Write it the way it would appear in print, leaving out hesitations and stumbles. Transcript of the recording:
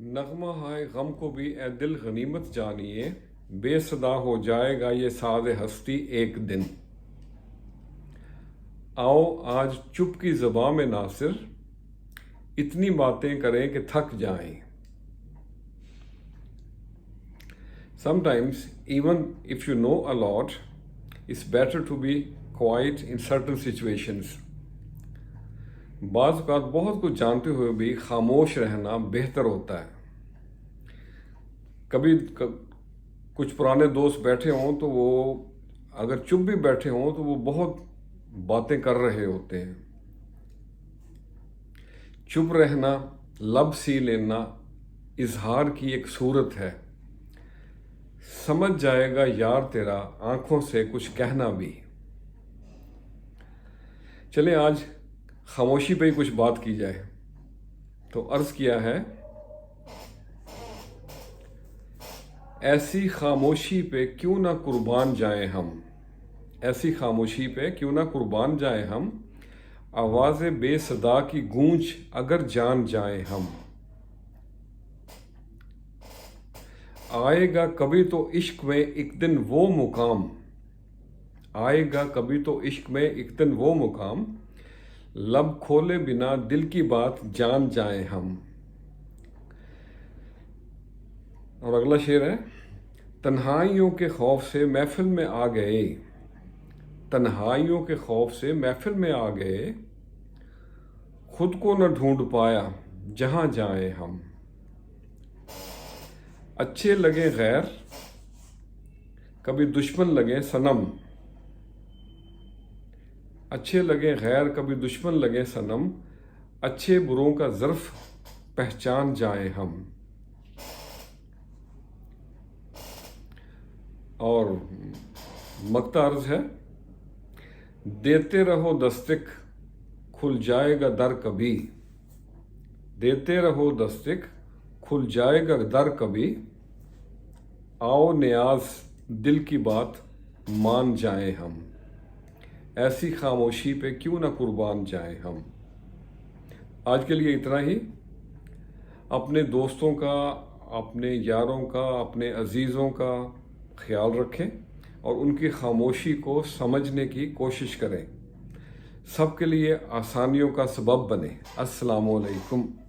نغمہ ہائے غم کو بھی اے دل غنیمت جانیے، بے صدا ہو جائے گا یہ ساز ہستی ایک دن۔ آؤ آج چپ کی زباں میں ناصر، اتنی باتیں کریں کہ تھک جائیں۔ Sometimes even if you know a lot, it's better to be quiet in certain situations۔ بعض اوقات بہت کچھ جانتے ہوئے بھی خاموش رہنا بہتر ہوتا ہے۔ کبھی کچھ پرانے دوست بیٹھے ہوں تو وہ اگر چپ بھی بیٹھے ہوں تو وہ بہت باتیں کر رہے ہوتے ہیں۔ چپ رہنا، لب سی لینا اظہار کی ایک صورت ہے۔ سمجھ جائے گا یار تیرا آنکھوں سے کچھ کہنا بھی۔ چلیں آج خاموشی پہ ہی کچھ بات کی جائے۔ تو عرض کیا ہے، ایسی خاموشی پہ کیوں نہ قربان جائیں ہم، ایسی خاموشی پہ کیوں نہ قربان جائیں ہم، آواز بے صدا کی گونج اگر جان جائیں ہم۔ آئے گا کبھی تو عشق میں ایک دن وہ مقام، آئے گا کبھی تو عشق میں ایک دن وہ مقام، لب کھولے بنا دل کی بات جان جائیں ہم۔ اور اگلا شعر ہے، تنہائیوں کے خوف سے محفل میں آ گئے، تنہائیوں کے خوف سے محفل میں آ گئے، خود کو نہ ڈھونڈ پایا جہاں جائیں ہم۔ اچھے لگے غیر کبھی دشمن لگے صنم، اچھے لگے غیر کبھی دشمن لگے صنم، اچھے بروں کا ظرف پہچان جائیں ہم۔ اور مقطع عرض ہے، دیتے رہو دستک کھل جائے گا در کبھی، دیتے رہو دستک کھل جائے گا در کبھی، آؤ نیاز دل کی بات مان جائیں ہم۔ ایسی خاموشی پہ کیوں نہ قربان جائیں ہم۔ آج کے لیے اتنا ہی۔ اپنے دوستوں کا، اپنے یاروں کا، اپنے عزیزوں کا خیال رکھیں اور ان کی خاموشی کو سمجھنے کی کوشش کریں۔ سب کے لیے آسانیوں کا سبب بنیں۔ السلام علیکم۔